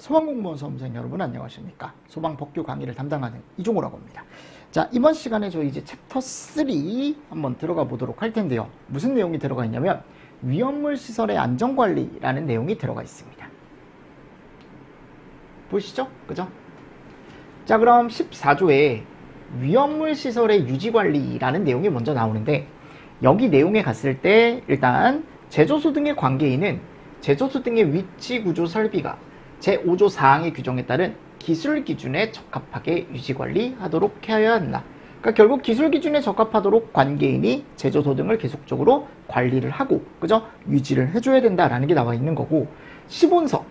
소방공무원 수험생 여러분 안녕하십니까. 소방법규 강의를 담당하는 이종호라고 합니다. 자, 이번 시간에 저 이제 챕터 3 한번 들어가 보도록 할 텐데요. 무슨 내용이 들어가 있냐면 위험물 시설의 안전관리라는 내용이 들어가 있습니다. 보시죠? 그죠? 자, 그럼 14조에 위험물 시설의 유지관리라는 내용이 먼저 나오는데, 여기 내용에 갔을 때 일단 제조소 등의 관계인은 제조소 등의 위치 구조 설비가 제5조 사항의 규정에 따른 기술 기준에 적합하게 유지관리하도록 하여야 한다. 그러니까 결국 기술 기준에 적합하도록 관계인이 제조소 등을 계속적으로 관리를 하고, 그죠? 유지를 해줘야 된다라는 게 나와 있는 거고, 15서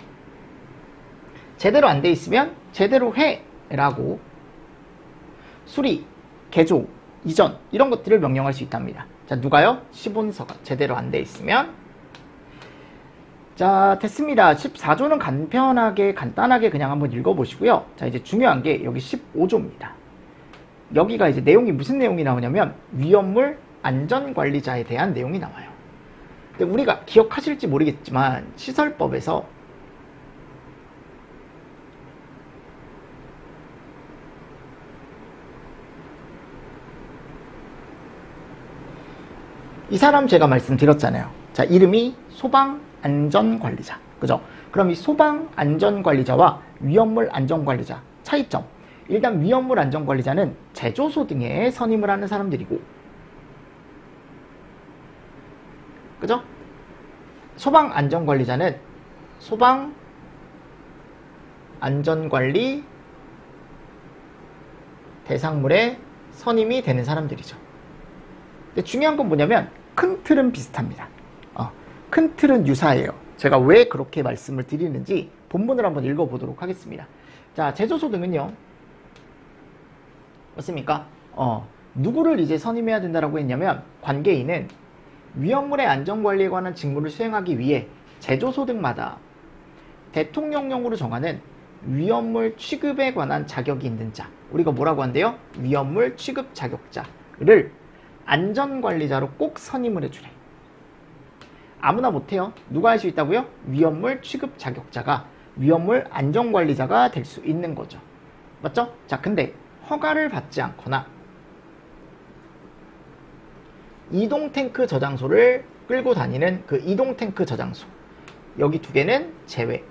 제대로 안 돼 있으면 제대로 해라고 수리, 개조, 이전 이런 것들을 명령할 수 있답니다. 자, 누가요? 15서가 제대로 안 돼 있으면. 자, 됐습니다. 14조는 간단하게 그냥 한번 읽어보시고요. 자, 이제 중요한 게 여기 15조입니다. 여기가 이제 내용이 무슨 내용이 나오냐면 위험물 안전관리자에 대한 내용이 나와요. 근데 우리가 기억하실지 모르겠지만 시설법에서 이 사람 제가 말씀드렸잖아요. 자, 이름이 소방안전관리자. 그죠? 그럼 이 소방안전관리자와 위험물 안전관리자 차이점. 일단 위험물 안전관리자는 제조소 등에 선임을 하는 사람들이고, 그죠? 소방안전관리자는 소방안전관리 대상물에 선임이 되는 사람들이죠. 근데 중요한 건 뭐냐면 큰 틀은 비슷합니다. 큰 틀은 유사해요. 제가 왜 그렇게 말씀을 드리는지 본문을 한번 읽어보도록 하겠습니다. 자, 제조소 등은요, 맞습니까? 누구를 이제 선임해야 된다라고 했냐면, 관계인은 위험물의 안전관리에 관한 직무를 수행하기 위해 제조소 등마다 대통령령으로 정하는 위험물 취급에 관한 자격이 있는 자, 우리가 뭐라고 한대요? 위험물 취급 자격자를 안전관리자로 꼭 선임을 해주래. 아무나 못해요. 누가 할 수 있다고요? 위험물 취급 자격자가 위험물 안전관리자가 될 수 있는 거죠. 맞죠? 자, 근데 허가를 받지 않거나 이동탱크 저장소를 끌고 다니는 그 이동탱크 저장소, 여기 두 개는 제외.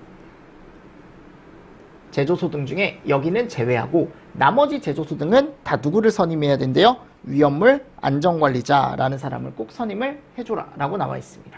제조소 등 중에 여기는 제외하고 나머지 제조소 등은 다 누구를 선임해야 된대요? 위험물 안전관리자라는 사람을 꼭 선임을 해줘라 라고 나와 있습니다.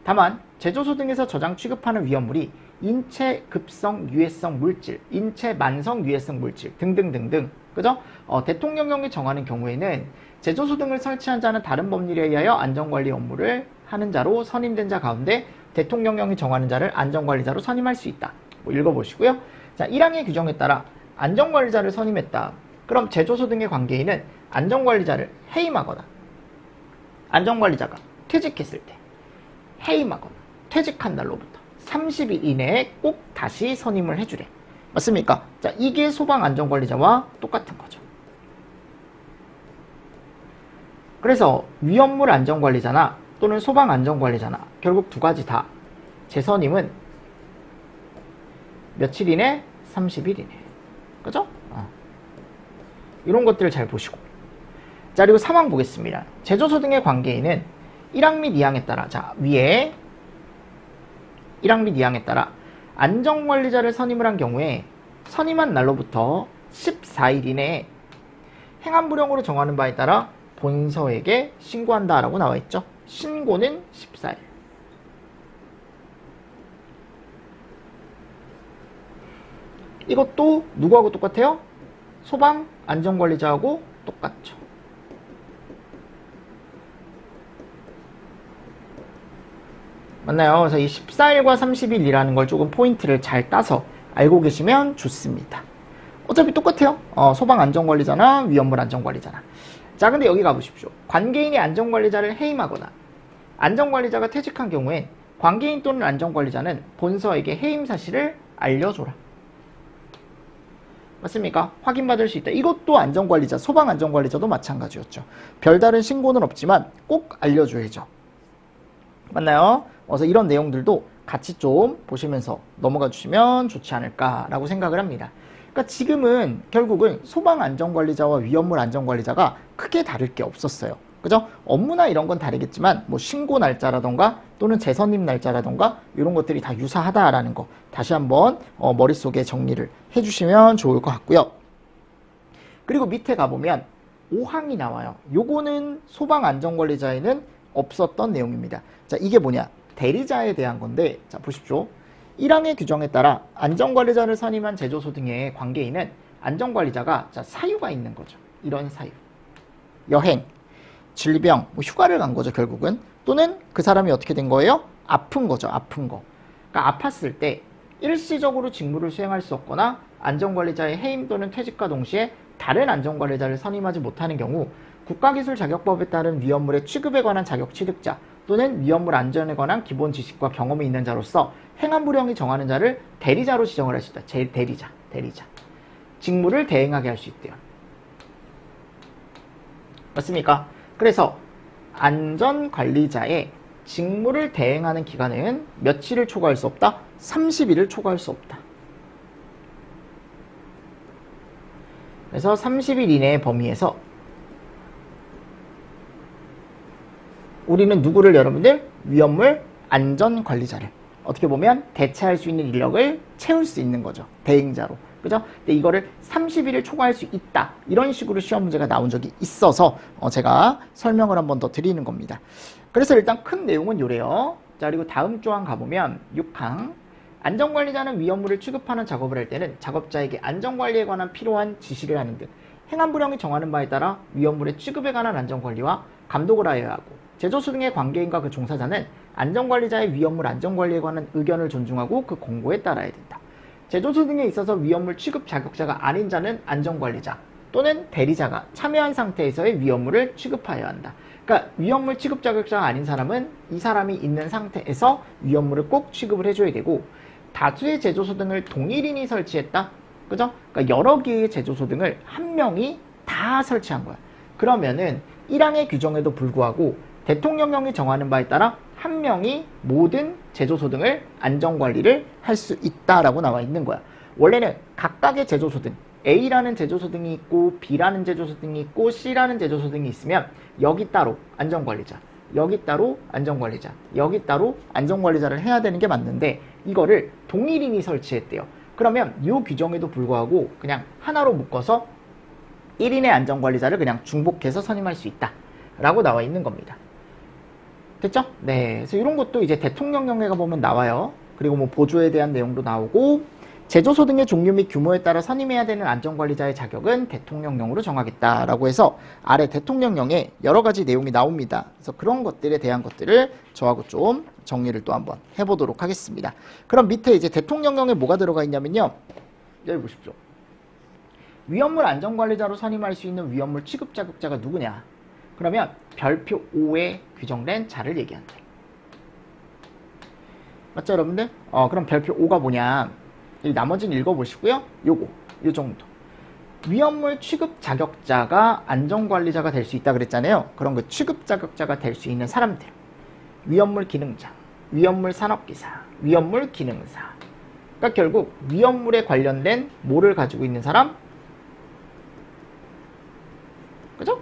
다만 제조소 등에서 저장 취급하는 위험물이 인체 급성 유해성 물질, 인체 만성 유해성 물질 등등등등, 그죠? 대통령령이 정하는 경우에는 제조소 등을 설치한 자는 다른 법률에 의하여 안전관리 업무를 하는 자로 선임된 자 가운데 대통령령이 정하는 자를 안전관리자로 선임할 수 있다. 읽어보시고요. 자, 1항의 규정에 따라 안전관리자를 선임했다. 그럼 제조소 등의 관계인은 안전관리자를 해임하거나 안전관리자가 퇴직했을 때 해임하거나 퇴직한 날로부터 30일 이내에 꼭 다시 선임을 해주래. 맞습니까? 자, 이게 소방안전관리자와 똑같은 거죠. 그래서 위험물 안전관리자나 또는 소방안전관리자나 결국 두 가지 다 재선임은 며칠 이내? 30일 이내. 그죠? 이런 것들을 잘 보시고. 자, 그리고 3항 보겠습니다. 제조소 등의 관계인은 1항 및 2항에 따라, 자, 위에 1항 및 2항에 따라 안전관리자를 선임을 한 경우에 선임한 날로부터 14일 이내에 행안부령으로 정하는 바에 따라 본서에게 신고한다라고 나와 있죠. 신고는 14일. 이것도 누구하고 똑같아요? 소방안전관리자하고 똑같죠. 맞나요? 그래서 이 14일과 30일이라는 걸 조금 포인트를 잘 따서 알고 계시면 좋습니다. 어차피 똑같아요. 소방안전관리자나 위험물 안전관리자나. 자, 근데 여기 가보십시오. 관계인이 안전관리자를 해임하거나 안전관리자가 퇴직한 경우엔 관계인 또는 안전관리자는 본서에게 해임 사실을 알려줘라. 맞습니까? 확인받을 수 있다. 이것도 안전관리자, 소방안전관리자도 마찬가지였죠. 별다른 신고는 없지만 꼭 알려줘야죠. 맞나요? 그래서 이런 내용들도 같이 좀 보시면서 넘어가 주시면 좋지 않을까라고 생각을 합니다. 그러니까 지금은 결국은 소방안전관리자와 위험물 안전관리자가 크게 다를 게 없었어요. 그죠? 업무나 이런 건 다르겠지만 뭐 신고 날짜라던가 또는 재선임 날짜라던가 이런 것들이 다 유사하다라는 거 다시 한번 머릿속에 정리를 해주시면 좋을 것 같고요. 그리고 밑에 가보면 5항이 나와요. 요거는 소방안전관리자에는 없었던 내용입니다. 자, 이게 뭐냐? 대리자에 대한 건데, 자, 보십시오. 1항의 규정에 따라 안전관리자를 선임한 제조소 등의 관계인은 안전관리자가 자, 사유가 있는 거죠. 이런 사유. 여행, 질병, 뭐 휴가를 간 거죠, 결국은. 또는 그 사람이 어떻게 된 거예요? 아픈 거죠, 아픈 거. 그러니까 아팠을 때 일시적으로 직무를 수행할 수 없거나 안전관리자의 해임 또는 퇴직과 동시에 다른 안전관리자를 선임하지 못하는 경우 국가기술자격법에 따른 위험물의 취급에 관한 자격 취득자 또는 위험물 안전에 관한 기본 지식과 경험이 있는 자로서 행안부령이 정하는 자를 대리자로 지정을 할 수 있다. 대리자. 직무를 대행하게 할 수 있대요. 맞습니까? 그래서 안전관리자의 직무를 대행하는 기간은 며칠을 초과할 수 없다? 30일을 초과할 수 없다. 그래서 30일 이내의 범위에서 우리는 누구를 여러분들? 위험물 안전관리자를 어떻게 보면 대체할 수 있는 인력을 채울 수 있는 거죠. 대행자로. 그죠? 근데 이거를 30일을 초과할 수 있다. 이런 식으로 시험 문제가 나온 적이 있어서 제가 설명을 한번 더 드리는 겁니다. 그래서 일단 큰 내용은 요래요. 자, 그리고 다음 조항 가보면 6항. 안전관리자는 위험물을 취급하는 작업을 할 때는 작업자에게 안전관리에 관한 필요한 지시를 하는 등 행안부령이 정하는 바에 따라 위험물의 취급에 관한 안전관리와 감독을 하여야 하고 제조소 등의 관계인과 그 종사자는 안전관리자의 위험물 안전관리에 관한 의견을 존중하고 그 공고에 따라야 된다. 제조소 등에 있어서 위험물 취급 자격자가 아닌 자는 안전관리자 또는 대리자가 참여한 상태에서의 위험물을 취급하여야 한다. 그러니까 위험물 취급 자격자가 아닌 사람은 이 사람이 있는 상태에서 위험물을 꼭 취급을 해줘야 되고 다수의 제조소 등을 동일인이 설치했다. 그죠? 그러니까 여러 개의 제조소 등을 한 명이 다 설치한 거야. 그러면은 1항의 규정에도 불구하고 대통령령이 정하는 바에 따라 한 명이 모든 제조소 등을 안전관리를 할 수 있다라고 나와 있는 거야. 원래는 각각의 제조소 등 A라는 제조소 등이 있고 B라는 제조소 등이 있고 C라는 제조소 등이 있으면 여기 따로 안전관리자, 여기 따로 안전관리자, 여기 따로 안전관리자를 해야 되는 게 맞는데 이거를 동일인이 설치했대요. 그러면 이 규정에도 불구하고 그냥 하나로 묶어서 1인의 안전관리자를 그냥 중복해서 선임할 수 있다 라고 나와 있는 겁니다. 됐죠? 네. 그래서 이런 것도 이제 대통령령에 가보면 나와요. 그리고 뭐 보조에 대한 내용도 나오고 제조소 등의 종류 및 규모에 따라 선임해야 되는 안전관리자의 자격은 대통령령으로 정하겠다라고 해서 아래 대통령령에 여러 가지 내용이 나옵니다. 그래서 그런 것들에 대한 것들을 저하고 좀 정리를 또 한번 해보도록 하겠습니다. 그럼 밑에 이제 대통령령에 뭐가 들어가 있냐면요. 여기 보십시오. 위험물 안전관리자로 선임할 수 있는 위험물 취급 자격자가 누구냐? 그러면 별표 5에 규정된 자를 얘기한대. 맞죠, 여러분들? 그럼 별표 5가 뭐냐? 나머지는 읽어보시고요. 요 정도. 위험물 취급 자격자가 안전관리자가 될 수 있다 그랬잖아요. 그런 그 취급 자격자가 될 수 있는 사람들. 위험물 기능자, 위험물 산업기사, 위험물 기능사. 그러니까 결국 위험물에 관련된 뭐를 가지고 있는 사람? 그죠?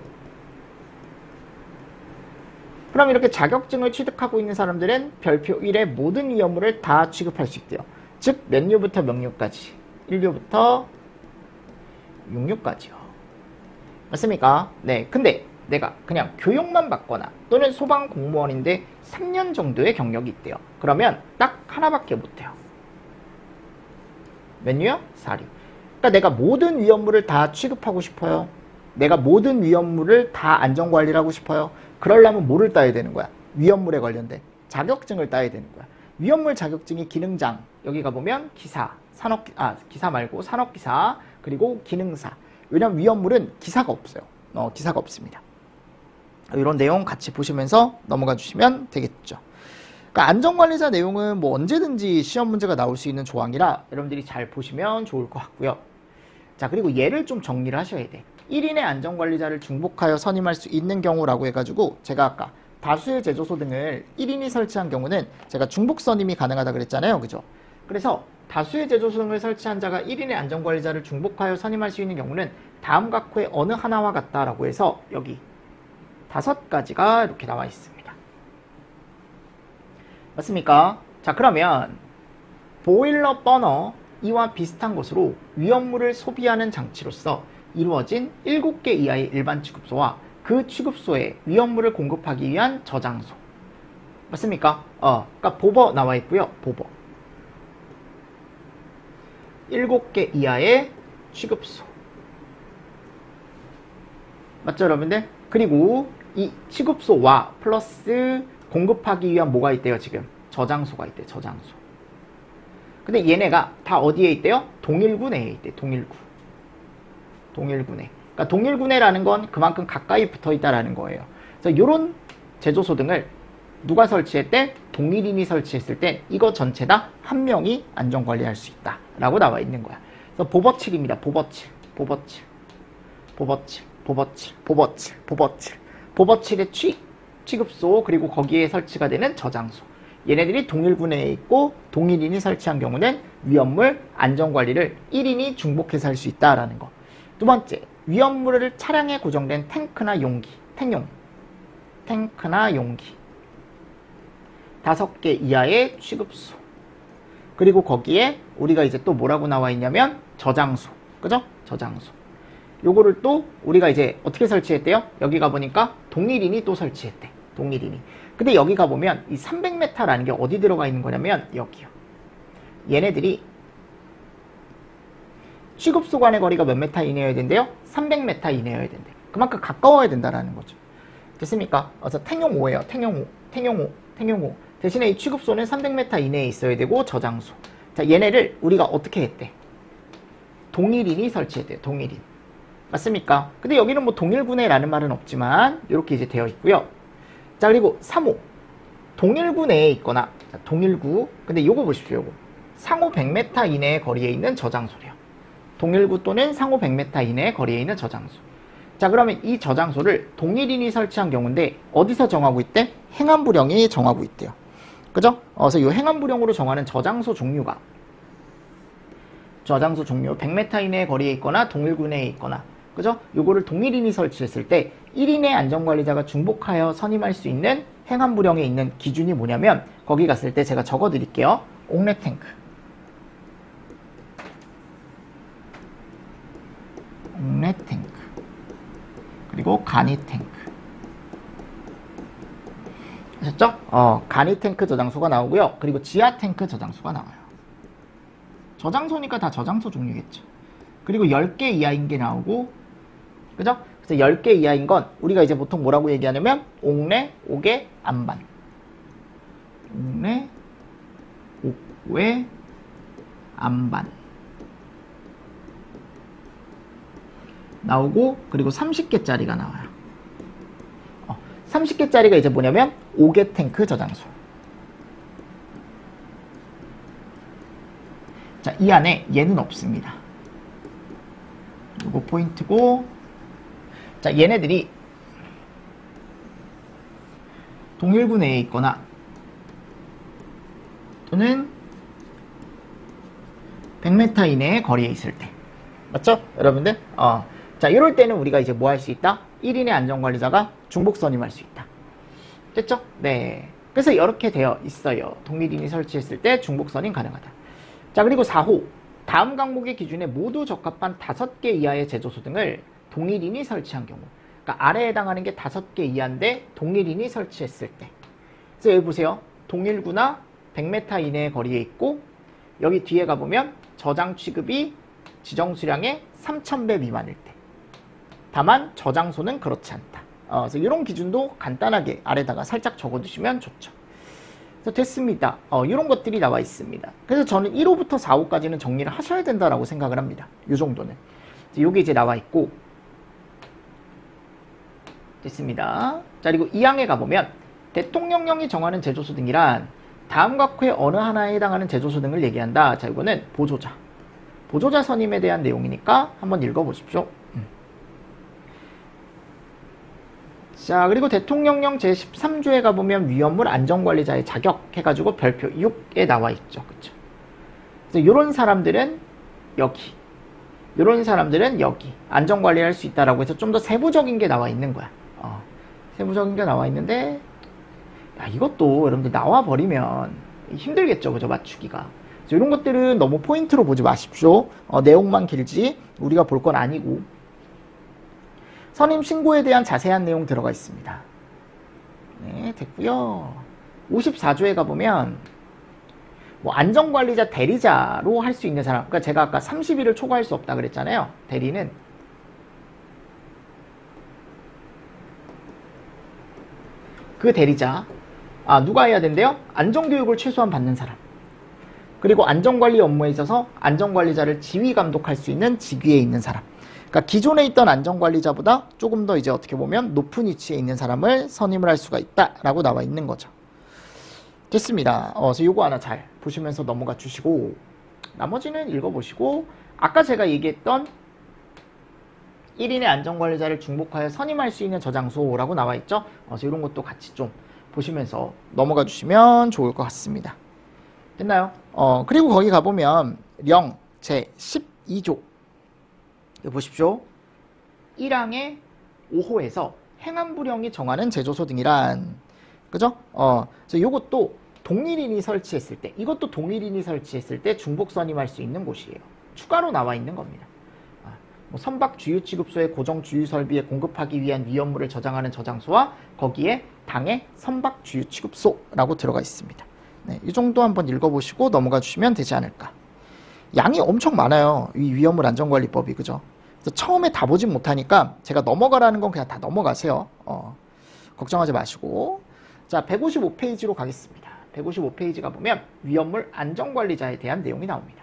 그럼 이렇게 자격증을 취득하고 있는 사람들은 별표 1의 모든 위험물을 다 취급할 수 있대요. 즉, 몇 류부터 몇 류까지? 1류부터 6류까지요. 맞습니까? 네. 근데 내가 그냥 교육만 받거나 또는 소방 공무원인데 3년 정도의 경력이 있대요. 그러면 딱 하나밖에 못해요. 몇 류요? 4류. 그러니까 내가 모든 위험물을 다 취급하고 싶어요. 내가 모든 위험물을 다 안전관리를 하고 싶어요. 그러려면 뭐를 따야 되는 거야? 위험물에 관련된 자격증을 따야 되는 거야. 위험물 자격증이 기능장, 여기 가보면 기사, 기사 말고 산업기사, 그리고 기능사. 왜냐면 위험물은 기사가 없어요. 기사가 없습니다. 이런 내용 같이 보시면서 넘어가 주시면 되겠죠. 그러니까 안전관리자 내용은 뭐 언제든지 시험 문제가 나올 수 있는 조항이라 여러분들이 잘 보시면 좋을 것 같고요. 자, 그리고 얘를 좀 정리를 하셔야 돼. 1인의 안전관리자를 중복하여 선임할 수 있는 경우라고 해가지고 제가 아까 다수의 제조소 등을 1인이 설치한 경우는 제가 중복 선임이 가능하다 그랬잖아요. 그죠? 그래서 다수의 제조소 등을 설치한 자가 1인의 안전관리자를 중복하여 선임할 수 있는 경우는 다음 각호의 어느 하나와 같다라고 해서 여기 5가지가 이렇게 나와 있습니다. 맞습니까? 자, 그러면 보일러 버너 이와 비슷한 것으로 위험물을 소비하는 장치로서 이루어진 7개 이하의 일반 취급소와 그 취급소에 위험물을 공급하기 위한 저장소. 맞습니까? 그러니까 보버 나와 있고요. 보버. 7개 이하의 취급소. 맞죠, 여러분들? 그리고 이 취급소와 플러스 공급하기 위한 뭐가 있대요, 지금? 저장소가 있대요, 저장소. 근데 얘네가 다 어디에 있대요? 동일구 내에 있대요, 동일구. 동일구 내. 그러니까 동일구 내라는 건 그만큼 가까이 붙어 있다라는 거예요. 그래서 이런 제조소 등을 누가 설치했대? 동일인이 설치했을 때 이거 전체 다 한 명이 안전관리할 수 있다 라고 나와 있는 거야. 그래서 보버7입니다. 보버7, 보버7, 보버7, 보버7, 보버7, 보버7, 보버7의 취급소, 그리고 거기에 설치가 되는 저장소. 얘네들이 동일구 내에 있고 동일인이 설치한 경우는 위험물 안전관리를 1인이 중복해서 할 수 있다라는 거. 두 번째, 위험물을 차량에 고정된 탱크나 용기, 탱크나 용기 5개 이하의 취급소. 그리고 거기에 우리가 이제 또 뭐라고 나와 있냐면 저장소. 그죠? 저장소. 요거를 또 우리가 이제 어떻게 설치했대요? 여기 가보니까 동일인이 또 설치했대. 동일인이. 근데 여기 가보면 이 300m라는 게 어디 들어가 있는 거냐면 여기요. 얘네들이 취급소 간의 거리가 몇 메타 이내여야 된대요? 300m 이내여야 된대. 그만큼 가까워야 된다라는 거죠. 됐습니까? 그래서 탱용 5예요. 탱용 5. 대신에 이 취급소는 300m 이내에 있어야 되고 저장소. 자, 얘네를 우리가 어떻게 했대? 동일인이 설치했대요. 동일인. 맞습니까? 근데 여기는 뭐 동일구내라는 말은 없지만 이렇게 이제 되어 있고요. 자, 그리고 3호. 동일구 내에 있거나 자, 동일구. 근데 요거 보십시오. 요거. 상호 100m 이내의 거리에 있는 저장소래요. 동일구 또는 상호 100m 이내의 거리에 있는 저장소. 자, 그러면 이 저장소를 동일인이 설치한 경우인데 어디서 정하고 있대? 행안부령이 정하고 있대요. 그죠? 그래서 이 행안부령으로 정하는 저장소 종류가 100m 이내의 거리에 있거나 동일구 내에 있거나, 그죠? 요거를 동일인이 설치했을 때 1인의 안전관리자가 중복하여 선임할 수 있는 행안부령에 있는 기준이 뭐냐면 거기 갔을 때 제가 적어 드릴게요. 옥내 탱크, 그리고 간이 탱크. 아셨죠? 간이 탱크 저장소가 나오고요. 그리고 지하 탱크 저장소가 나와요. 저장소니까 다 저장소 종류겠죠. 그리고 10개 이하인 게 나오고, 그죠? 그래서 10개 이하인 건 우리가 이제 보통 뭐라고 얘기하냐면 옥내, 옥외, 안반. 옥내, 옥외, 안반 나오고, 그리고 30개짜리가 나와요. 30개짜리가 이제 뭐냐면 5개 탱크 저장소. 자, 이 안에 얘는 없습니다. 요거 포인트고, 자, 얘네들이 동일구 내에 있거나 또는 100m 이내의 거리에 있을 때. 맞죠? 여러분들? 자, 이럴 때는 우리가 이제 뭐 할 수 있다? 1인의 안전관리자가 중복 선임할 수 있다. 됐죠? 네. 그래서 이렇게 되어 있어요. 동일인이 설치했을 때 중복 선임 가능하다. 자, 그리고 4호. 다음 항목의 기준에 모두 적합한 5개 이하의 제조소 등을 동일인이 설치한 경우. 그러니까 아래에 해당하는 게 5개 이하인데 동일인이 설치했을 때. 그래서 여기 보세요. 동일구나 100m 이내의 거리에 있고, 여기 뒤에 가보면 저장 취급이 지정 수량의 3000배 미만일 때. 다만 저장소는 그렇지 않다. 그래서 이런 기준도 간단하게 아래다가 살짝 적어두시면 좋죠. 그래서 됐습니다. 이런 것들이 나와 있습니다. 그래서 저는 1호부터 4호까지는 정리를 하셔야 된다라고 생각을 합니다. 이 정도는. 이게 이제 나와 있고, 됐습니다. 자, 그리고 2항에 가보면 대통령령이 정하는 제조소 등이란 다음 각호의 어느 하나에 해당하는 제조소 등을 얘기한다. 자, 이거는 보조자 선임에 대한 내용이니까 한번 읽어보십시오. 자, 그리고 대통령령 제13조에 가보면 위험물 안전관리자의 자격 해가지고 별표 6에 나와 있죠. 그쵸? 그래서 요런 사람들은 여기, 요런 사람들은 여기 안전관리를 할 수 있다라고 해서 좀 더 세부적인 게 나와 있는 거야. 세부적인 게 나와 있는데, 야, 이것도 여러분들 나와버리면 힘들겠죠. 그죠? 맞추기가. 이런 것들은 너무 포인트로 보지 마십시오. 내용만 길지 우리가 볼 건 아니고. 선임 신고에 대한 자세한 내용 들어가 있습니다. 네, 됐고요. 54조에 가보면 뭐 안전관리자 대리자로 할 수 있는 사람, 그러니까 제가 아까 30일을 초과할 수 없다 그랬잖아요. 대리는 그 대리자 누가 해야 된대요? 안전교육을 최소한 받는 사람, 그리고 안전관리 업무에 있어서 안전관리자를 지휘 감독할 수 있는 직위에 있는 사람. 그러니까 기존에 있던 안전관리자보다 조금 더 이제 어떻게 보면 높은 위치에 있는 사람을 선임을 할 수가 있다라고 나와 있는 거죠. 됐습니다. 그래서 요거 하나 잘 보시면서 넘어가 주시고, 나머지는 읽어보시고, 아까 제가 얘기했던 1인의 안전관리자를 중복하여 선임할 수 있는 저장소라고 나와 있죠. 그래서 이런 것도 같이 좀 보시면서 넘어가 주시면 좋을 것 같습니다. 됐나요? 그리고 거기 가보면 령 제12조 보십시오. 1항의 5호에서 행안부령이 정하는 제조소 등이란, 그죠? 그래서 요것도 동일인이 설치했을 때, 이것도 동일인이 설치했을 때 중복 선임할 수 있는 곳이에요. 추가로 나와 있는 겁니다. 뭐 선박 주유 취급소의 고정 주유 설비에 공급하기 위한 위험물을 저장하는 저장소와 거기에 당의 선박 주유 취급소라고 들어가 있습니다. 네, 이 정도 한번 읽어보시고 넘어가 주시면 되지 않을까. 양이 엄청 많아요. 이 위험물 안전관리법이, 그죠? 그래서 처음에 다 보진 못하니까 제가 넘어가라는 건 그냥 다 넘어가세요. 걱정하지 마시고. 자, 155페이지로 가겠습니다. 155페이지가 보면 위험물 안전관리자에 대한 내용이 나옵니다.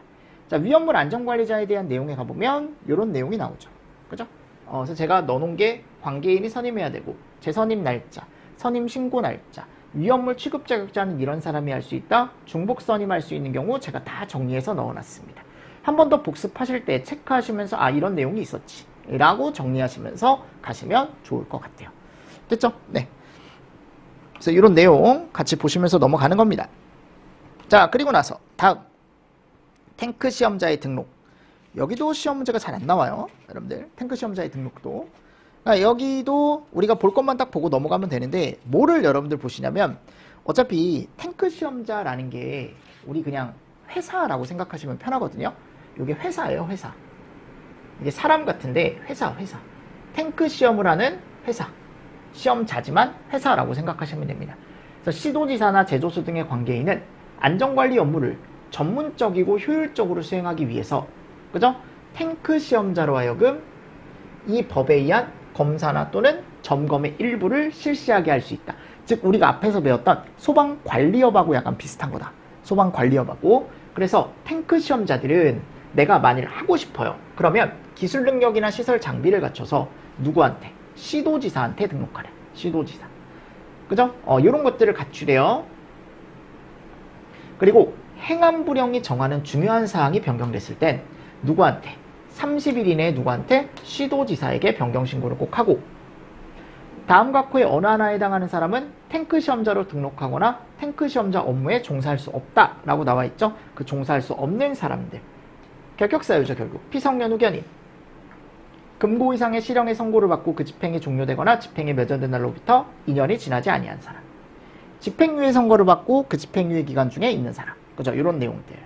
자, 위험물 안전관리자에 대한 내용에 가보면 이런 내용이 나오죠. 그죠? 그래서 제가 넣어놓은 게 관계인이 선임해야 되고, 재선임 날짜, 선임 신고 날짜, 위험물 취급 자격자는 이런 사람이 할 수 있다, 중복 선임할 수 있는 경우 제가 다 정리해서 넣어놨습니다. 한 번 더 복습하실 때 체크하시면서 이런 내용이 있었지 라고 정리하시면서 가시면 좋을 것 같아요. 됐죠? 네. 그래서 이런 내용 같이 보시면서 넘어가는 겁니다. 자, 그리고 나서 다음 탱크 시험자의 등록. 여기도 시험 문제가 잘 안 나와요. 여러분들 탱크 시험자의 등록도, 그러니까 여기도 우리가 볼 것만 딱 보고 넘어가면 되는데, 뭐를 여러분들 보시냐면, 어차피 탱크 시험자라는 게 우리 그냥 회사라고 생각하시면 편하거든요. 이게 회사예요. 회사. 이게 사람 같은데 회사. 탱크 시험을 하는 회사, 시험자지만 회사라고 생각하시면 됩니다. 그래서 시도지사나 제조소 등의 관계인은 안전관리 업무를 전문적이고 효율적으로 수행하기 위해서, 그죠? 탱크 시험자로 하여금 이 법에 의한 검사나 또는 점검의 일부를 실시하게 할 수 있다. 즉 우리가 앞에서 배웠던 소방관리업하고 약간 비슷한 거다. 소방관리업하고. 그래서 탱크 시험자들은 내가 만일 하고 싶어요. 그러면 기술 능력이나 시설 장비를 갖춰서 누구한테? 시도지사한테 등록하래. 시도지사. 그죠? 이런 것들을 갖추래요. 그리고 행안부령이 정하는 중요한 사항이 변경됐을 땐 누구한테? 30일 이내에 누구한테? 시도지사에게 변경 신고를 꼭 하고, 다음 각호의 어느 하나에 해당하는 사람은 탱크 시험자로 등록하거나 탱크 시험자 업무에 종사할 수 없다라고 나와 있죠. 그 종사할 수 없는 사람들. 결격사유죠. 결국 피성년 후견인. 금고 이상의 실형의 선고를 받고 그 집행이 종료되거나 집행이 맺어진 날로부터 2년이 지나지 아니한 사람. 집행유예 선고를 받고 그 집행유예 기간 중에 있는 사람. 그죠? 이런 내용들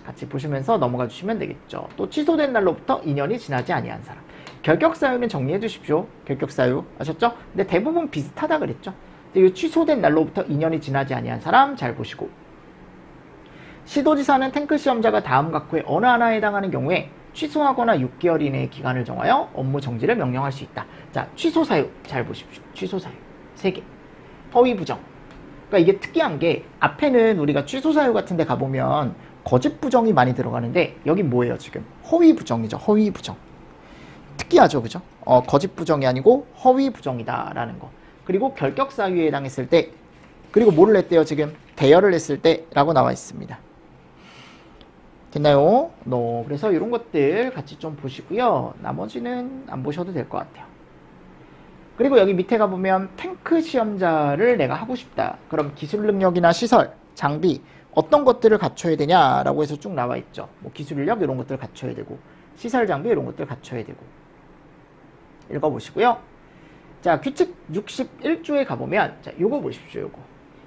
같이 보시면서 넘어가 주시면 되겠죠. 또 취소된 날로부터 2년이 지나지 아니한 사람. 결격사유는 정리해 주십시오. 결격사유 아셨죠? 근데 대부분 비슷하다 그랬죠. 근데 이 취소된 날로부터 2년이 지나지 아니한 사람 잘 보시고, 시도지사는 탱크 시험자가 다음 각호의 어느 하나에 해당하는 경우에 취소하거나 6개월 이내의 기간을 정하여 업무 정지를 명령할 수 있다. 자, 취소사유 잘 보십시오. 취소사유 3개. 허위부정. 그러니까 이게 특이한 게, 앞에는 우리가 취소사유 같은 데 가보면 거짓 부정이 많이 들어가는데 여긴 뭐예요? 지금 허위부정이죠. 허위부정. 특이하죠. 그죠? 거짓 부정이 아니고 허위부정이다 라는 거. 그리고 결격사유에 해당했을 때, 그리고 뭐를 했대요? 지금 대여를 했을 때 라고 나와 있습니다. 됐나요? 그래서 이런 것들 같이 좀 보시고요. 나머지는 안 보셔도 될 것 같아요. 그리고 여기 밑에 가보면 탱크 시험자를 내가 하고 싶다. 그럼 기술 능력이나 시설, 장비 어떤 것들을 갖춰야 되냐라고 해서 쭉 나와 있죠. 뭐 기술 인력 이런 것들을 갖춰야 되고 시설 장비 이런 것들을 갖춰야 되고. 읽어보시고요. 자, 규칙 61조에 가보면 자, 요거 보십시오. 요거.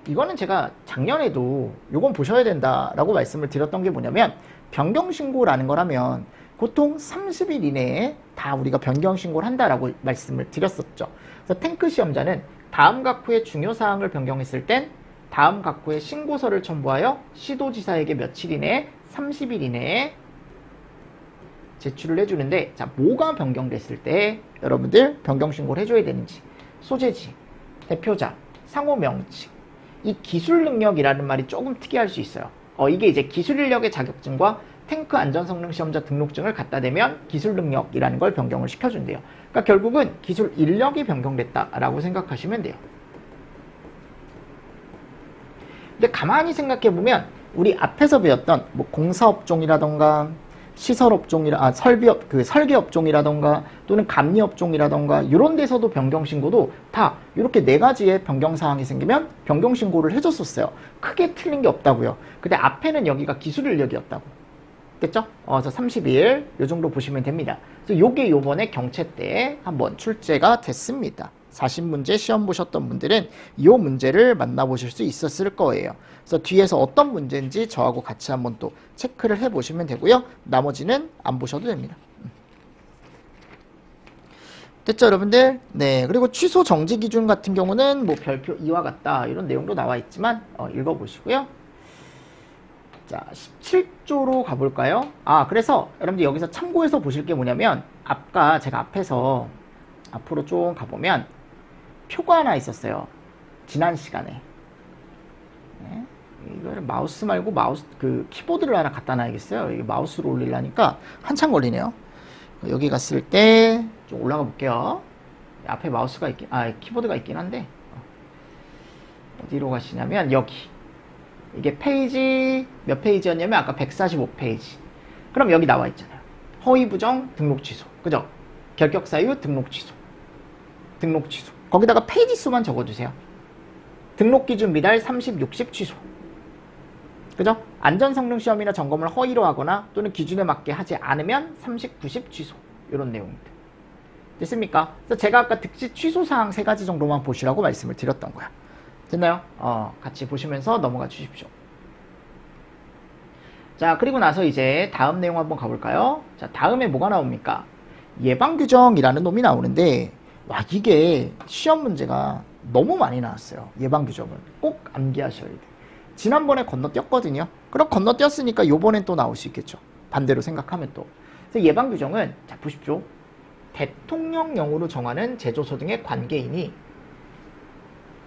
이거는 제가 작년에도 요건 보셔야 된다라고 말씀을 드렸던 게 뭐냐면 변경신고라는 거라면 보통 30일 이내에 다 우리가 변경신고를 한다라고 말씀을 드렸었죠. 그래서 탱크 시험자는 다음 각호의 중요사항을 변경했을 땐 다음 각호의 신고서를 첨부하여 시도지사에게 며칠 이내에 30일 이내에 제출을 해주는데 자, 뭐가 변경됐을 때 여러분들 변경신고를 해줘야 되는지 소재지, 대표자, 상호명칭 이 기술능력이라는 말이 조금 특이할 수 있어요. 이게 이제 기술인력의 자격증과 탱크 안전성능시험자 등록증을 갖다 대면 기술능력이라는 걸 변경을 시켜준대요. 그러니까 결국은 기술인력이 변경됐다라고 생각하시면 돼요. 근데 가만히 생각해보면 우리 앞에서 배웠던 뭐 공사업종이라던가 설계업종이라던가 또는 감리업종이라던가 이런 데서도 변경신고도 다 이렇게 4가지의 변경사항이 생기면 변경신고를 해줬었어요. 크게 틀린 게 없다고요. 근데 앞에는 여기가 기술인력이었다고. 됐죠? 그래서 30일 요 정도 보시면 됩니다. 그래서 요게 요번에 경채 때 한번 출제가 됐습니다. 40문제 시험 보셨던 분들은 이 문제를 만나보실 수 있었을 거예요. 그래서 뒤에서 어떤 문제인지 저하고 같이 한번 또 체크를 해보시면 되고요. 나머지는 안 보셔도 됩니다. 됐죠, 여러분들? 네, 그리고 취소 정지 기준 같은 경우는 뭐 별표 이와 같다 이런 내용도 나와 있지만 읽어보시고요. 자, 17조로 가볼까요? 그래서 여러분들 여기서 참고해서 보실 게 뭐냐면 아까 제가 앞에서 앞으로 좀 가보면 표가 하나 있었어요. 지난 시간에. 네. 이거를 마우스 말고 키보드를 하나 갖다 놔야겠어요. 이게 마우스로 올리려니까 한참 걸리네요. 여기 갔을 때 좀 올라가 볼게요. 앞에 마우스가 키보드가 있긴 한데 어디로 가시냐면 여기. 이게 페이지 몇 페이지였냐면 아까 145페이지. 그럼 여기 나와 있잖아요. 허위 부정 등록 취소. 그죠? 결격 사유 등록 취소. 등록 취소. 거기다가 페이지 수만 적어주세요. 등록 기준 미달 30, 60 취소. 그죠? 안전성능시험이나 점검을 허위로 하거나 또는 기준에 맞게 하지 않으면 30, 90 취소. 이런 내용입니다. 됐습니까? 그래서 제가 아까 득시 취소사항 3가지 정도만 보시라고 말씀을 드렸던 거야. 됐나요? 같이 보시면서 넘어가 주십시오. 자, 그리고 나서 이제 다음 내용 한번 가볼까요? 자, 다음에 뭐가 나옵니까? 예방규정이라는 놈이 나오는데 와, 이게 시험 문제가 너무 많이 나왔어요. 예방규정을 꼭 암기하셔야 돼요. 지난번에 건너뛰었거든요. 그럼 건너뛰었으니까 요번엔 또 나올 수 있겠죠. 반대로 생각하면 또. 그래서 예방규정은 자, 보십시오. 대통령령으로 정하는 제조소 등의 관계인이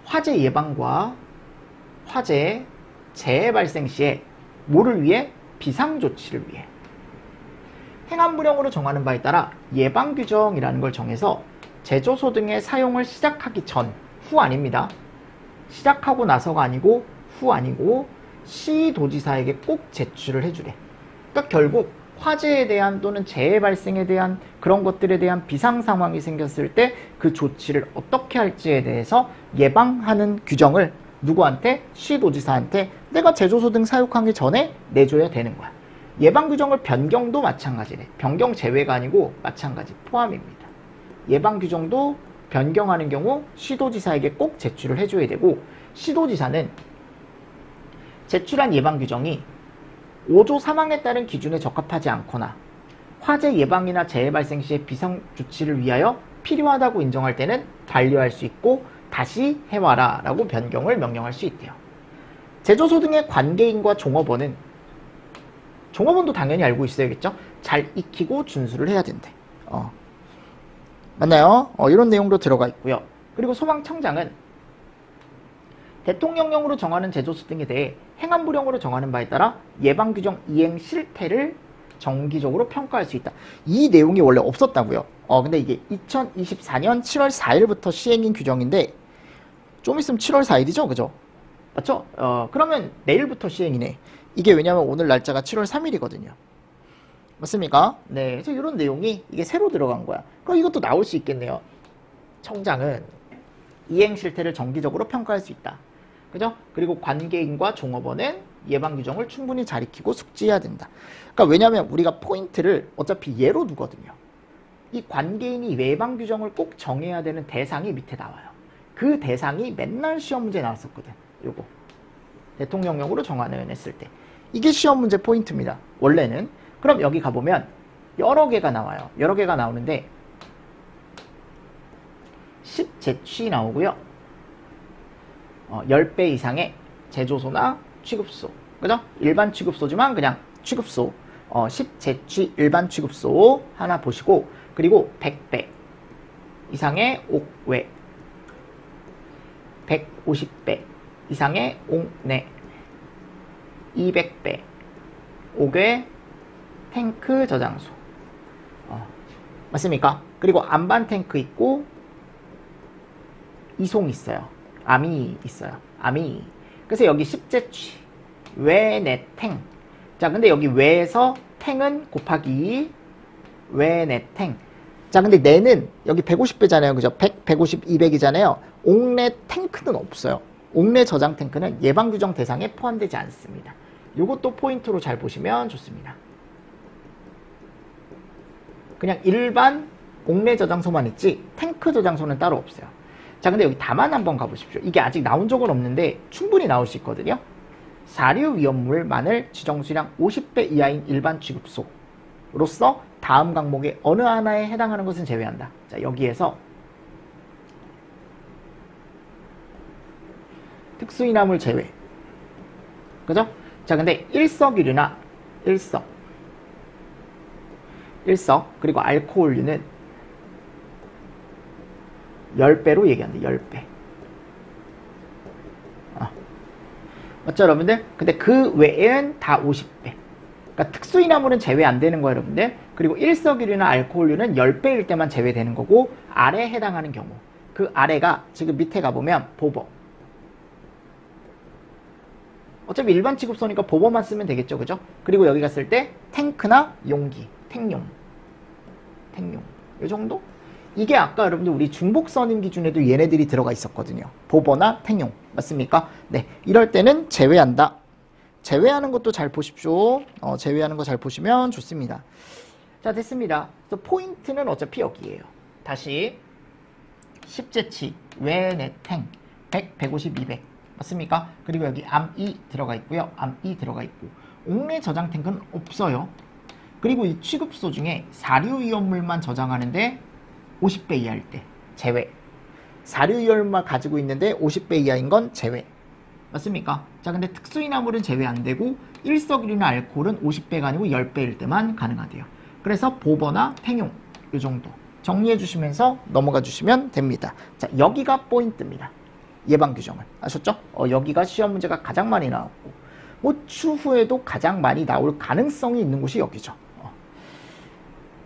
화재 예방과 화재 재해 발생 시에 뭐를 위해? 비상조치를 위해. 행안부령으로 정하는 바에 따라 예방규정이라는 걸 정해서 제조소 등의 사용을 시작하기 전, 후 아닙니다. 시작하고 나서가 아니고 후 아니고 시도지사에게 꼭 제출을 해주래. 그러니까 결국 화재에 대한 또는 재해 발생에 대한 그런 것들에 대한 비상 상황이 생겼을 때 그 조치를 어떻게 할지에 대해서 예방하는 규정을 누구한테? 시도지사한테 내가 제조소 등 사육하기 전에 내줘야 되는 거야. 예방 규정을 변경도 마찬가지네. 변경 제외가 아니고 마찬가지 포함입니다. 예방 규정도 변경하는 경우 시도지사에게 꼭 제출을 해줘야 되고 시도지사는 제출한 예방 규정이 5조 3항에 따른 기준에 적합하지 않거나 화재 예방이나 재해 발생 시의 비상 조치를 위하여 필요하다고 인정할 때는 반려할 수 있고 다시 해와라 라고 변경을 명령할 수 있대요. 제조소 등의 관계인과 종업원은 종업원도 당연히 알고 있어야겠죠. 잘 익히고 준수를 해야 된대. 맞나요? 이런 내용도 들어가 있고요. 그리고 소방청장은 대통령령으로 정하는 제조소 등에 대해 행안부령으로 정하는 바에 따라 예방규정 이행 실태를 정기적으로 평가할 수 있다. 이 내용이 원래 없었다고요. 근데 이게 2024년 7월 4일부터 시행인 규정인데 좀 있으면 7월 4일이죠, 그죠? 맞죠? 그러면 내일부터 시행이네. 이게 왜냐면 오늘 날짜가 7월 3일이거든요. 맞습니까? 네, 그래서 이런 내용이 이게 새로 들어간 거야. 그럼 이것도 나올 수 있겠네요. 청장은 이행 실태를 정기적으로 평가할 수 있다. 그죠? 그리고 관계인과 종업원은 예방 규정을 충분히 잘 익히고 숙지해야 된다. 그러니까 왜냐하면 우리가 포인트를 어차피 예로 두거든요. 이 관계인이 예방 규정을 꼭 정해야 되는 대상이 밑에 나와요. 그 대상이 맨날 시험 문제에 나왔었거든. 요거 대통령령으로 정하는 했을 때 이게 시험 문제 포인트입니다. 원래는. 그럼 여기 가보면 여러 개가 나와요. 여러 개가 나오는데 10제취 나오고요. 10배 이상의 제조소나 취급소. 그죠? 일반 취급소지만 그냥 취급소. 10제취 일반 취급소 하나 보시고, 그리고 100배 이상의 옥외, 150배 이상의 옥내, 200배 옥외 탱크 저장소. 맞습니까? 그리고 안반 탱크 있고 이송 있어요. 암이 있어요. 암이. 그래서 여기 10제취 외내 탱. 자, 근데 여기 외에서 탱은 곱하기 2 외내 탱. 자, 근데 내는 여기 150배잖아요. 그죠? 100, 150, 200이잖아요. 옥내 탱크는 없어요. 옥내 저장 탱크는 예방 규정 대상에 포함되지 않습니다. 요것도 포인트로 잘 보시면 좋습니다. 그냥 일반 옥내 저장소만 있지 탱크 저장소는 따로 없어요. 자, 근데 여기 다만 한번 가보십시오. 이게 아직 나온 적은 없는데 충분히 나올 수 있거든요. 사류 위험물 마늘 지정 수량 50배 이하인 일반 취급소로서 다음 항목의 어느 하나에 해당하는 것은 제외한다. 자, 여기에서 특수인화물 제외. 그죠? 자, 근데 일석이류나 일석 그리고 알코올류는 10배로 얘기한다. 10배. 맞죠, 여러분들? 근데 그 외에는 다 50배. 그러니까 특수인화물은 제외 안 되는 거예요, 여러분들. 그리고 일석이류나 알코올류는 10배일 때만 제외되는 거고, 아래에 해당하는 경우. 그 아래가 지금 밑에 가보면 보버. 어차피 일반 취급소니까 보버만 쓰면 되겠죠, 그죠? 그리고 여기 갔을 때 탱크나 용기, 탱용. 이 정도? 이게 아까 여러분들 우리 중복선임 기준에도 얘네들이 들어가 있었거든요. 보버나 탱용. 맞습니까? 네. 이럴 때는 제외한다. 제외하는 것도 잘 보십시오. 제외하는 거 잘 보시면 좋습니다. 자, 됐습니다. 그래서 포인트는 어차피 여기에요. 다시 10제치 외내 탱 100, 150, 200. 맞습니까? 그리고 여기 암이 들어가 있고요. 암이 들어가 있고. 옥내 저장 탱크는 없어요. 그리고 이 취급소 중에 사류 위험물만 저장하는데 50배 이하일 때 제외. 사류 위험물만 가지고 있는데 50배 이하인 건 제외. 맞습니까? 자, 근데 특수인화물은 제외 안 되고 일석이류나 알코올은 50배가 아니고 10배일 때만 가능하대요. 그래서 보버나 탱용 이 정도 정리해 주시면서 넘어가 주시면 됩니다. 자, 여기가 포인트입니다. 예방 규정을 아셨죠? 여기가 시험 문제가 가장 많이 나왔고, 뭐 추후에도 가장 많이 나올 가능성이 있는 곳이 여기죠.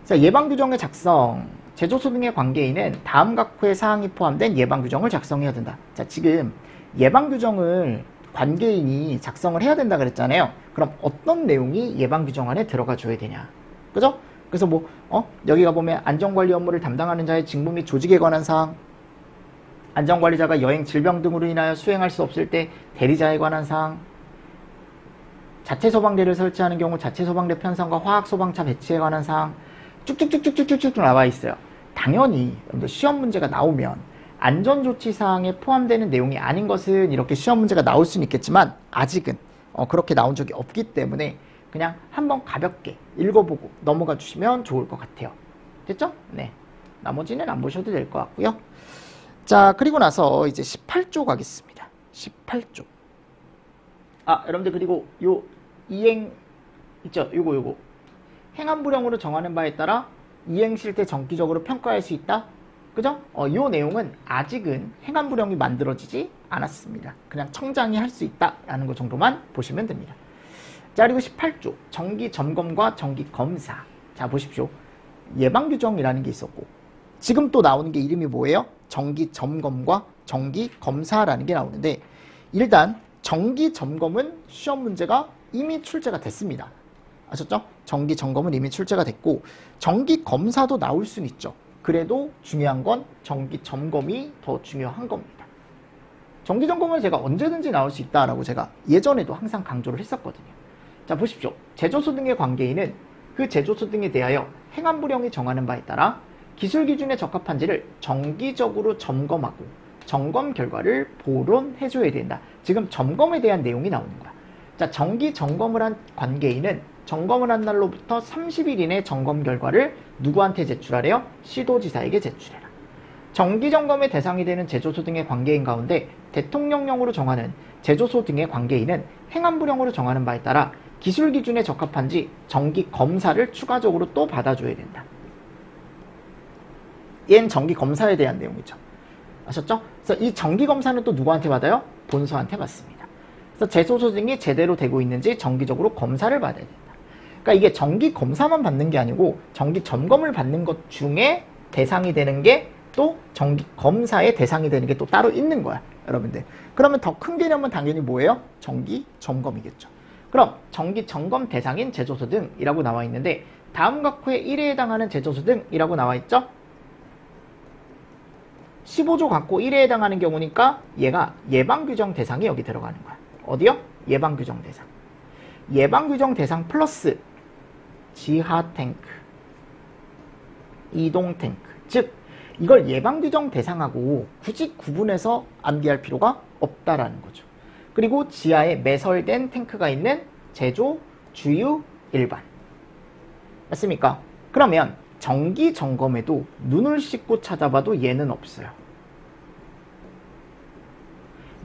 자, 예방 규정의 작성. 제조소 등의 관계인은 다음 각호의 사항이 포함된 예방 규정을 작성해야 된다. 자, 지금 예방 규정을 관계인이 작성을 해야 된다 그랬잖아요. 그럼 어떤 내용이 예방 규정 안에 들어가 줘야 되냐? 그죠? 그래서 뭐 여기가 보면 안전관리 업무를 담당하는 자의 직무 및 조직에 관한 사항, 안전관리자가 여행 질병 등으로 인하여 수행할 수 없을 때 대리자에 관한 사항, 자체 소방대를 설치하는 경우 자체 소방대 편성과 화학 소방차 배치에 관한 사항, 쭉쭉쭉쭉쭉쭉 나와 있어요. 당연히 시험 문제가 나오면 안전조치 사항에 포함되는 내용이 아닌 것은 이렇게 시험 문제가 나올 수는 있겠지만 아직은 그렇게 나온 적이 없기 때문에 그냥 한번 가볍게 읽어보고 넘어가 주시면 좋을 것 같아요. 됐죠? 네. 나머지는 안 보셔도 될 것 같고요. 자, 그리고 나서 이제 18조 가겠습니다. 18조. 여러분들 그리고 요 이행 있죠? 요거 행안부령으로 정하는 바에 따라 이행 실태 정기적으로 평가할 수 있다. 그죠? 요 내용은 아직은 행안부령이 만들어지지 않았습니다. 그냥 청장이 할 수 있다라는 것 정도만 보시면 됩니다. 자, 그리고 18조 정기 점검과 정기 검사. 자, 보십시오. 예방 규정이라는 게 있었고 지금 또 나오는 게 이름이 뭐예요? 정기 점검과 정기 검사라는 게 나오는데, 일단 정기 점검은 시험 문제가 이미 출제가 됐습니다. 아셨죠? 정기 점검은 이미 출제가 됐고 정기 검사도 나올 수는 있죠. 그래도 중요한 건 정기 점검이 더 중요한 겁니다. 정기 점검은 제가 언제든지 나올 수 있다라고 제가 예전에도 항상 강조를 했었거든요. 자, 보십시오. 제조소 등의 관계인은 그 제조소 등에 대하여 행안부령이 정하는 바에 따라 기술 기준에 적합한지를 정기적으로 점검하고 점검 결과를 보론해줘야 된다. 지금 점검에 대한 내용이 나오는 거야. 자, 정기 점검을 한 관계인은 점검을 한 날로부터 30일 이내 점검 결과를 누구한테 제출하래요? 시도지사에게 제출해라. 정기 점검의 대상이 되는 제조소 등의 관계인 가운데 대통령령으로 정하는 제조소 등의 관계인은 행안부령으로 정하는 바에 따라 기술 기준에 적합한지 정기 검사를 추가적으로 또 받아줘야 된다. 얘는 정기 검사에 대한 내용이죠. 아셨죠? 그래서 이 정기 검사는 또 누구한테 받아요? 본서한테 받습니다. 그래서 제조소 등이 제대로 되고 있는지 정기적으로 검사를 받아야 된다. 그러니까 이게 정기 검사만 받는 게 아니고 정기 점검을 받는 것 중에 대상이 되는 게 또 정기 검사의 대상이 되는 게 또 따로 있는 거야, 여러분들. 그러면 더 큰 개념은 당연히 뭐예요? 정기 점검이겠죠. 그럼 정기 점검 대상인 제조소 등이라고 나와 있는데 다음 각호의 1회에 해당하는 제조소 등이라고 나와 있죠? 15조 각호 1회에 해당하는 경우니까 얘가 예방규정 대상이 여기 들어가는 거야. 어디요? 예방규정 대상. 예방규정 대상 플러스 지하 탱크, 이동 탱크. 즉 이걸 예방규정 대상하고 굳이 구분해서 암기할 필요가 없다라는 거죠. 그리고 지하에 매설된 탱크가 있는 제조, 주유, 일반. 맞습니까? 그러면 정기 점검에도 눈을 씻고 찾아봐도 얘는 없어요.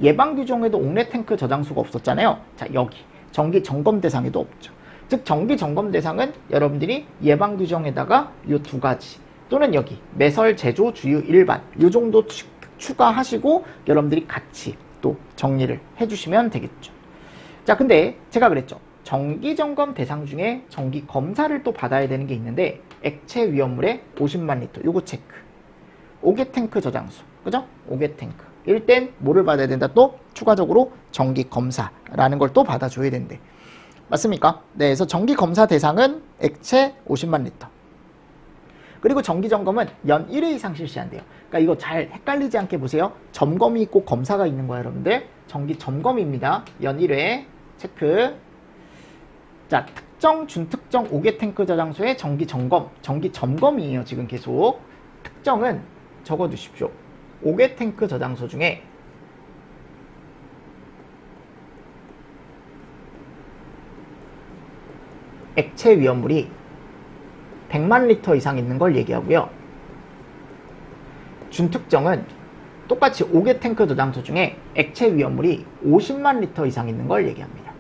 예방규정에도 옥내 탱크 저장소가 없었잖아요. 자, 여기 정기 점검 대상에도 없죠. 즉 정기 점검 대상은 여러분들이 예방규정에다가 이 두 가지 또는 여기 매설, 제조, 주유, 일반 이 정도 추가하시고 여러분들이 같이 또 정리를 해주시면 되겠죠. 자, 근데 제가 그랬죠. 정기 점검 대상 중에 정기 검사를 또 받아야 되는 게 있는데 액체 위험물의 50만 리터 요거 체크. 5개 탱크 저장소. 그죠? 5개 탱크. 이럴 땐 뭐를 받아야 된다? 또 추가적으로 정기 검사라는 걸 또 받아줘야 된대. 맞습니까? 네, 그래서 정기 검사 대상은 액체 50만 리터. 그리고 정기 점검은 연 1회 이상 실시한대요. 그러니까 이거 잘 헷갈리지 않게 보세요. 점검이 있고 검사가 있는 거예요, 여러분들. 정기 점검입니다. 연 1회 체크. 자, 특정, 준특정 5개 탱크 저장소의 정기 점검. 정기 점검이에요, 지금 계속. 특정은 적어두십시오. 5개 탱크 저장소 중에 액체 위험물이 100만 리터 이상 있는 걸 얘기하고요. 준특정은 똑같이 5개 탱크 저장소 중에 액체 위험물이 50만 리터 이상 있는 걸 얘기합니다.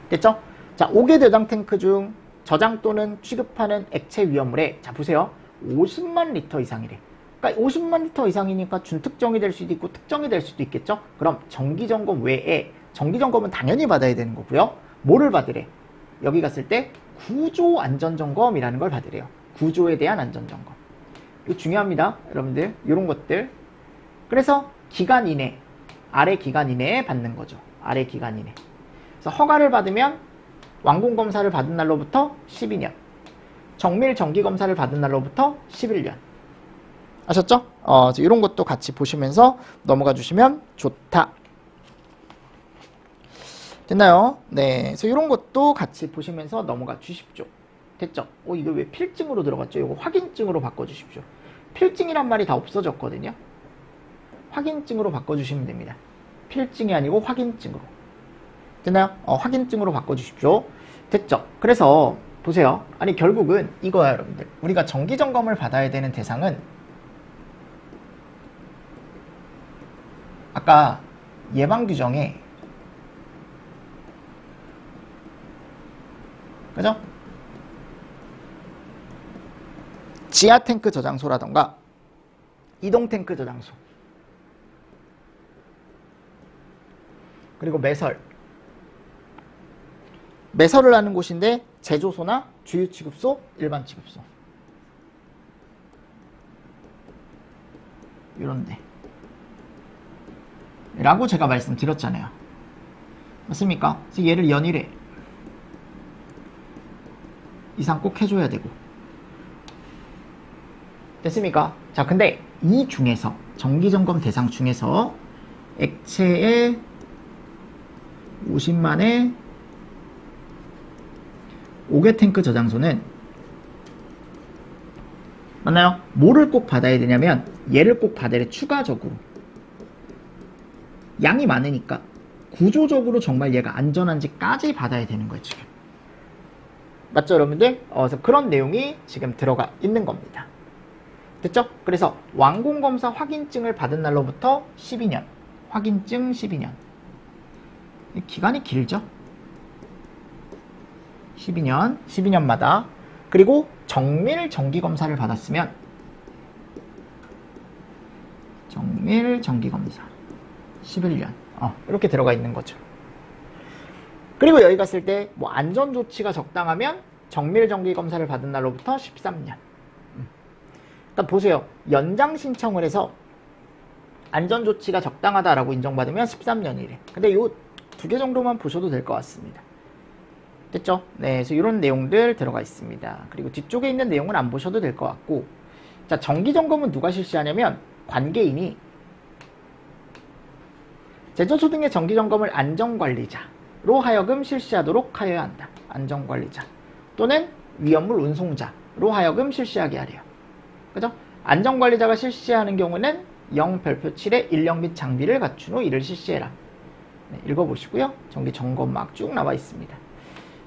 됐죠? 자, 5개 저장 탱크 중 저장 또는 취급하는 액체 위험물에 자 보세요. 50만 리터 이상이래. 그러니까 50만 리터 이상이니까 준특정이 될 수도 있고 특정이 될 수도 있겠죠? 그럼 정기점검 외에 정기점검은 당연히 받아야 되는 거고요. 뭐를 받으래? 여기 갔을 때 구조 안전점검이라는 걸 받으래요. 구조에 대한 안전점검. 이거 중요합니다. 여러분들 이런 것들. 그래서 기간 이내, 아래 기간 이내에 받는 거죠. 아래 기간 이내. 그래서 허가를 받으면 완공검사를 받은 날로부터 12년, 정밀 정기검사를 받은 날로부터 11년. 아셨죠? 이런 것도 같이 보시면서 넘어가 주시면 좋다. 됐나요? 네, 그래서 이런 것도 같이 보시면서 넘어가 주십시오. 됐죠? 이거 왜 필증으로 들어갔죠? 이거 확인증으로 바꿔주십시오. 필증이란 말이 다 없어졌거든요. 확인증으로 바꿔주시면 됩니다. 필증이 아니고 확인증으로. 됐나요? 확인증으로 바꿔주십시오. 됐죠? 그래서 보세요. 아니 결국은 이거야 여러분들. 우리가 정기점검을 받아야 되는 대상은 아까 예방규정에 그죠? 지하 탱크 저장소라던가 이동 탱크 저장소 그리고 매설을 하는 곳인데 제조소나 주유 취급소, 일반 취급소 이런데 라고 제가 말씀드렸잖아요. 맞습니까? 그래서 얘를 연일에 이상 꼭 해줘야 되고 됐습니까? 자, 근데 이 중에서 정기점검 대상 중에서 액체의 50만의 5개 탱크 저장소는 맞나요? 뭐를 꼭 받아야 되냐면 얘를 꼭 받아야 돼. 추가적으로 양이 많으니까 구조적으로 정말 얘가 안전한지까지 받아야 되는 거예요 지금. 맞죠 여러분들? 그래서 그런 내용이 지금 들어가 있는 겁니다. 됐죠? 그래서 완공검사 확인증을 받은 날로부터 12년 확인증 12년 기간이 길죠? 12년마다. 그리고 정밀 정기검사를 받았으면 정밀 정기검사 11년 이렇게 들어가 있는 거죠. 그리고 여기 갔을 때 뭐 안전조치가 적당하면 정밀 정기검사를 받은 날로부터 13년. 그러니까 보세요. 연장 신청을 해서 안전조치가 적당하다라고 인정받으면 13년이래. 근데 요 두 개 정도만 보셔도 될 것 같습니다. 됐죠? 네, 그래서 이런 내용들 들어가 있습니다. 그리고 뒤쪽에 있는 내용은 안 보셔도 될 것 같고, 자, 정기점검은 누가 실시하냐면 관계인이 제조소 등의 정기점검을 안전관리자로 하여금 실시하도록 하여야 한다. 안전관리자 또는 위험물 운송자로 하여금 실시하게 하래요. 그죠? 안전관리자가 실시하는 경우는 0별표 7에 인력 및 장비를 갖춘 후 이를 실시해라. 네, 읽어보시고요. 정기점검막 쭉 나와 있습니다.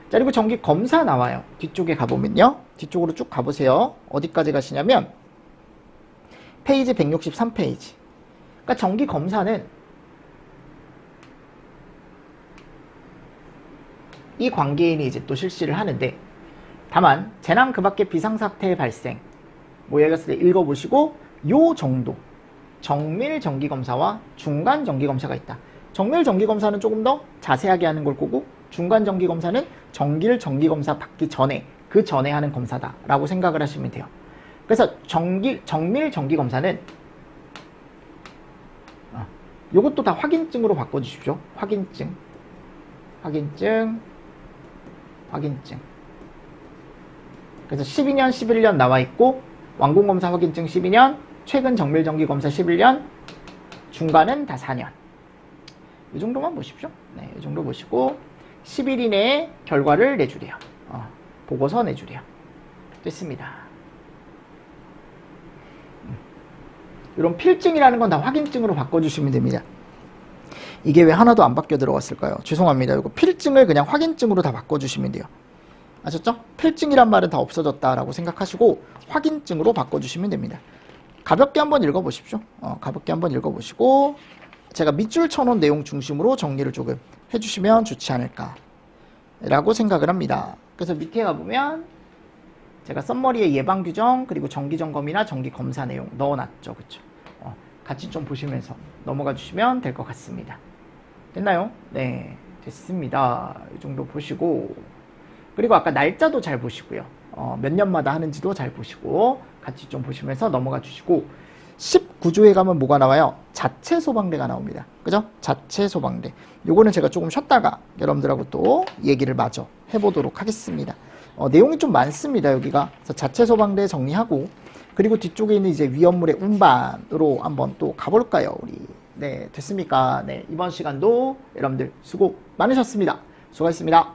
자, 그리고 정기검사 나와요. 뒤쪽에 가보면요. 뒤쪽으로 쭉 가보세요. 어디까지 가시냐면 페이지 163페이지. 그러니까 정기검사는 이 관계인이 이제 또 실시를 하는데, 다만 재난 그 밖의 비상사태의 발생 뭐 여기 갔을 때 읽어보시고 요 정도 정밀 정기검사와 중간 정기검사가 있다. 정밀 정기검사는 조금 더 자세하게 하는 걸 거고, 중간 정기검사는 정밀 정기검사 받기 전에 그 전에 하는 검사다 라고 생각을 하시면 돼요. 그래서 정밀 정기검사는 요것도 다 확인증으로 바꿔주십시오. 확인증 그래서 12년 11년 나와 있고, 완공검사 확인증 12년, 최근 정밀 정기검사 11년, 중간은 다 4년. 이 정도만 보십시오. 네, 이 정도 보시고 10일 이내에 결과를 내주래요. 보고서 내주래요. 됐습니다. 이런 필증이라는 건 다 확인증으로 바꿔주시면 됩니다. 이게 왜 하나도 안 바뀌어 들어갔을까요? 죄송합니다. 이거 필증을 그냥 확인증으로 다 바꿔주시면 돼요. 아셨죠? 필증이란 말은 다 없어졌다라고 생각하시고 확인증으로 바꿔주시면 됩니다. 가볍게 한번 읽어보십시오. 가볍게 한번 읽어보시고 제가 밑줄 쳐놓은 내용 중심으로 정리를 조금 해주시면 좋지 않을까 라고 생각을 합니다. 그래서 밑에 가보면 제가 썸머리에 예방규정 그리고 정기점검이나 정기검사 내용 넣어놨죠. 그쵸? 같이 좀 보시면서 넘어가 주시면 될 것 같습니다. 됐나요? 네, 됐습니다. 이 정도 보시고, 그리고 아까 날짜도 잘 보시고요. 몇 년마다 하는지도 잘 보시고 같이 좀 보시면서 넘어가 주시고, 19조에 가면 뭐가 나와요? 자체 소방대가 나옵니다. 그죠? 자체 소방대. 요거는 제가 조금 쉬었다가 여러분들하고 또 얘기를 마저 해보도록 하겠습니다. 내용이 좀 많습니다, 여기가. 그래서 자체 소방대 정리하고, 그리고 뒤쪽에 있는 이제 위험물의 운반으로 한번 또 가볼까요, 우리? 네, 됐습니까? 네, 이번 시간도 여러분들 수고 많으셨습니다. 수고하셨습니다.